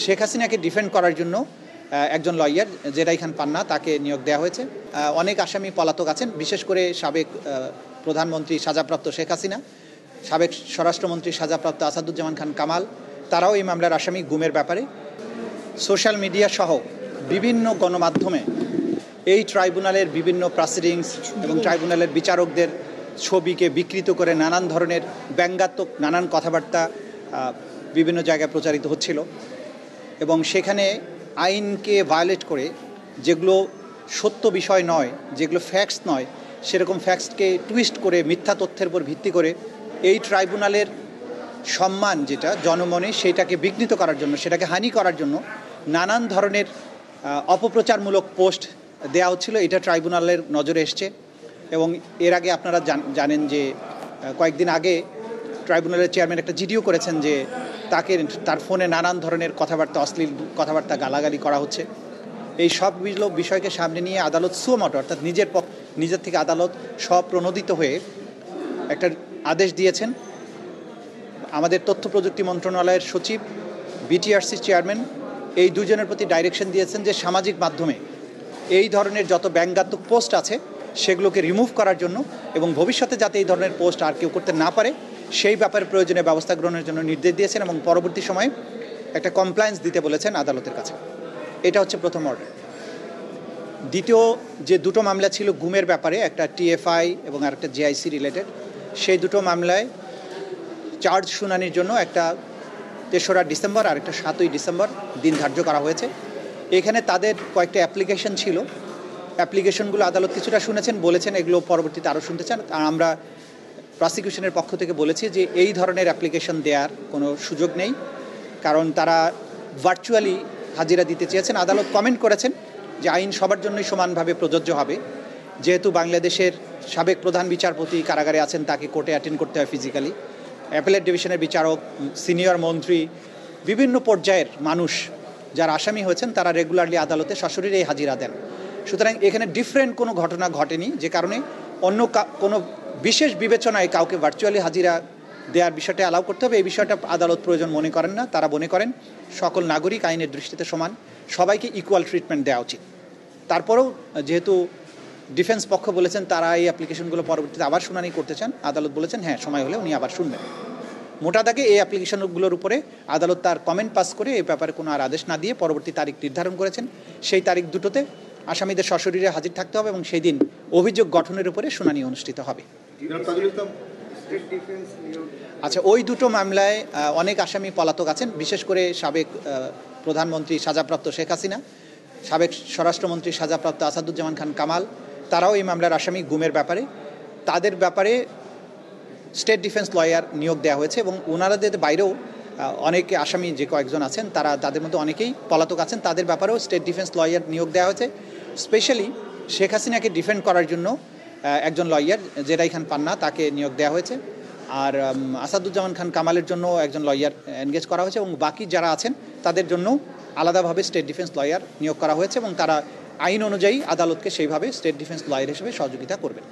শেখ হাসিনাকে ডিফেন্ড করার জন্য একজন লয়ার জেরাই খান পান্না তাকে নিয়োগ দেওয়া হয়েছে। অনেক আসামি পলাতক আছেন, বিশেষ করে সাবেক প্রধানমন্ত্রী সাজাপ্রাপ্ত শেখ হাসিনা, সাবেক স্বরাষ্ট্রমন্ত্রী সাজাপ্রাপ্ত আসাদুজ্জামান খান কামাল, তারাও এই মামলার আসামি গুমের ব্যাপারে। সোশ্যাল মিডিয়া সহ বিভিন্ন গণমাধ্যমে এই ট্রাইব্যুনালের বিভিন্ন প্রসিডিংস এবং ট্রাইব্যুনালের বিচারকদের ছবিকে বিকৃত করে নানান ধরনের ব্যঙ্গাত্মক নানান কথাবার্তা বিভিন্ন জায়গায় প্রচারিত হচ্ছিল এবং সেখানে আইনকে ভায়োলেট করে যেগুলো সত্য বিষয় নয়, যেগুলো ফ্যাক্টস নয়, সেরকম ফ্যাক্টসকে টুইস্ট করে মিথ্যা তথ্যের উপর ভিত্তি করে এই ট্রাইব্যুনালের সম্মান যেটা জনমনে সেটাকে বিঘ্নিত করার জন্য, সেটাকে হানি করার জন্য নানান ধরনের অপপ্রচারমূলক পোস্ট দেওয়া হচ্ছিল। এটা ট্রাইব্যুনালের নজরে এসছে এবং এর আগে আপনারা জানেন যে কয়েকদিন আগে ট্রাইব্যুনালের চেয়ারম্যান একটা জিডিও করেছেন যে তার ফোনে নানান ধরনের কথাবার্তা, অশ্লীল কথাবার্তা, গালাগালি করা হচ্ছে। এই সবগুলো বিষয়কে সামনে নিয়ে আদালত সুমোটো অর্থাৎ নিজের থেকে আদালত স্বপ্রণোদিত হয়ে একটা আদেশ দিয়েছেন। আমাদের তথ্য প্রযুক্তি মন্ত্রণালয়ের সচিব, বিটিআরসি চেয়ারম্যান এই দুজনের প্রতি ডাইরেকশন দিয়েছেন যে সামাজিক মাধ্যমে এই ধরনের যত ব্যঙ্গাত্মক পোস্ট আছে সেগুলোকে রিমুভ করার জন্য এবং ভবিষ্যতে যাতে এই ধরনের পোস্ট আর কেউ করতে না পারে সেই ব্যাপারে প্রয়োজনীয় ব্যবস্থা গ্রহণের জন্য নির্দেশ দিয়েছেন এবং পরবর্তী সময়ে একটা কমপ্লায়েন্স দিতে বলেছেন আদালতের কাছে। এটা হচ্ছে প্রথম অর্ডার। দ্বিতীয় যে দুটো মামলা ছিল গুমের ব্যাপারে, একটা টিএফআই এবং আরেকটা জেআইসি রিলেটেড, সেই দুটো মামলায় চার্জ শুনানির জন্য একটা ৩রা ডিসেম্বর আর একটা ৭ই ডিসেম্বর দিন ধার্য করা হয়েছে। এখানে তাদের কয়েকটা অ্যাপ্লিকেশন ছিল, অ্যাপ্লিকেশনগুলো আদালত কিছুটা শুনেছেন, বলেছেন এগুলো পরবর্তীতে আরও শুনতে চান। আর আমরা প্রসিকিউশনের পক্ষ থেকে বলেছি যে এই ধরনের অ্যাপ্লিকেশন দেওয়ার কোনো সুযোগ নেই, কারণ তারা ভার্চুয়ালি হাজিরা দিতে চেয়েছেন। আদালত কমেন্ট করেছেন যে আইন সবার জন্যই সমানভাবে প্রযোজ্য হবে, যেহেতু বাংলাদেশের সাবেক প্রধান বিচারপতি কারাগারে আছেন, তাকে কোর্টে অ্যাটেন্ড করতে হয় ফিজিক্যালি। অ্যাপেলেট ডিভিশনের বিচারক, সিনিয়র মন্ত্রী, বিভিন্ন পর্যায়ের মানুষ যারা আসামি হয়েছেন তারা রেগুলারলি আদালতে সশরীরে হাজিরা দেন। সুতরাং এখানে ডিফারেন্ট কোনো ঘটনা ঘটেনি, যে কারণে অন্য কোনো বিশেষ বিবেচনায় কাউকে ভার্চুয়ালি হাজিরা দেওয়ার বিষয়টা অ্যালাউ করতে হবে, এই বিষয়টা আদালত প্রয়োজন মনে করেন না। তারা মনে করেন সকল নাগরিক আইনের দৃষ্টিতে সমান, সবাইকে ইকুয়াল ট্রিটমেন্ট দেওয়া উচিত। তারপরেও যেহেতু ডিফেন্স পক্ষ বলেছেন তারা এই অ্যাপ্লিকেশনগুলো পরবর্তীতে আবার শুনানি করতে চান, আদালত বলেছেন হ্যাঁ, সময় হলে উনি আবার শুনবেন। মোটা দাগে এই অ্যাপ্লিকেশনগুলোর উপরে আদালত তার কমেন্ট পাস করে এই ব্যাপারে কোনো আর আদেশ না দিয়ে পরবর্তী তারিখ নির্ধারণ করেছেন। সেই তারিখ দুটোতে আসামিদের সশরীরে হাজির থাকতে হবে এবং সেই দিন অভিযোগ গঠনের উপরে শুনানি অনুষ্ঠিত হবে। আচ্ছা, ওই দুটো মামলায় অনেক আসামি পলাতক আছেন, বিশেষ করে সাবেক প্রধানমন্ত্রী সাজাপ্রাপ্ত শেখ হাসিনা, সাবেক স্বরাষ্ট্রমন্ত্রী সাজাপ্রাপ্ত আসাদুজ্জামান খান কামাল, তারাও এই মামলার আসামি গুমের ব্যাপারে। তাদের ব্যাপারে স্টেট ডিফেন্স লয়ার নিয়োগ দেওয়া হয়েছে এবং ওনাদের বাইরেও অনেকে আসামি যে কয়েকজন আছেন তাদের মধ্যে অনেকেই পলাতক আছেন, তাদের ব্যাপারেও স্টেট ডিফেন্স লয়ার নিয়োগ দেওয়া হয়েছে। স্পেশালি শেখ হাসিনাকে ডিফেন্ড করার জন্য একজন লয়ার জেরাই খান পান্না তাকে নিয়োগ দেওয়া হয়েছে। আর আসাদুজ্জামান খান কামালের জন্য একজন লয়ার এনগেজ করা হয়েছে এবং বাকি যারা আছেন তাদের জন্য আলাদাভাবে স্টেট ডিফেন্স লয়ার নিয়োগ করা হয়েছে এবং তারা আইন অনুযায়ী আদালতকে সেইভাবে স্টেট ডিফেন্স লয়ার হিসেবে সহযোগিতা করবেন।